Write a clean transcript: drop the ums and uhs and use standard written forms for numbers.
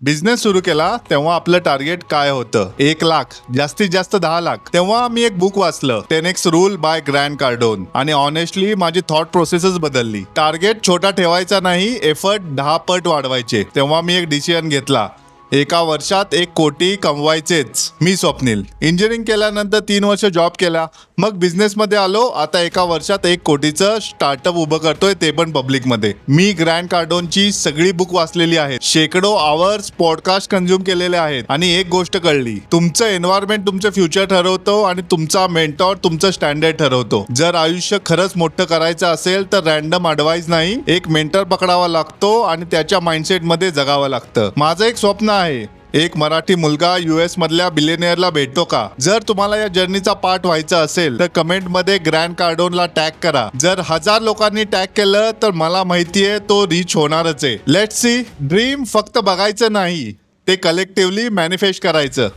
Business सुरू केला तेव्हा आपलं टार्गेट काय होतं? 1 लाख, जास्तीत जास्त 10 लाख. तेव्हा मी एक बुक वाचलं, 10x rule by grand Cardone, आणि ऑनेस्टली माझी थॉट प्रोसेसच बदलली. टार्गेट छोटा ठेवायचा नाही, एफर्ट 10 पट वाढवायचे. तेव्हा मी एक डिसिजन घेतला, 1 वर्षात 1 कोटी कमवायचेच. मी स्वप्नील इंजिनिअरिंग केल्यानंतर 3 वर्ष जॉब केला, मग बिझनेस मध्ये आलो. आता 1 वर्षात 1 कोटीचं स्टार्टअप उभं करतोय, ते पण पब्लिक मध्ये. मी ग्रँड कार्डोनची सगळी बुक वाचलेली आहेत, शेकडो आवर्स पॉडकास्ट कंझ्युम केलेले आहेत, आणि एक गोष्ट कळली, तुमचं एन्व्हायरमेंट तुमचं फ्युचर ठरवतो आणि तुमचा मेंटॉर तुमचं स्टँडर्ड ठरवतो. जर आयुष्य खरंच मोठं करायचं असेल तर रॅन्डम ॲडवाइस नाही, एक मेंटर पकडावा लागतो आणि त्याच्या माइंडसेट मध्ये जगावं लागतं. माझं एक स्वप्न आहे, एक मराठी मुलगा US मधल्या बिलियनियरला भेटतो का? जर तुम्हाला या जर्नीचा पार्ट व्हायचा असेल तर कमेंट मध्ये ग्रँड कार्डोनला टॅग करा. जर 1000 लोकांनी टॅग केलं तर मला माहितीये तो रीच होणारच आहे. Let's see. ड्रीम फक्त बघायचं नाही, ते कलेक्टिव्हली मॅनिफेस्ट करायचं.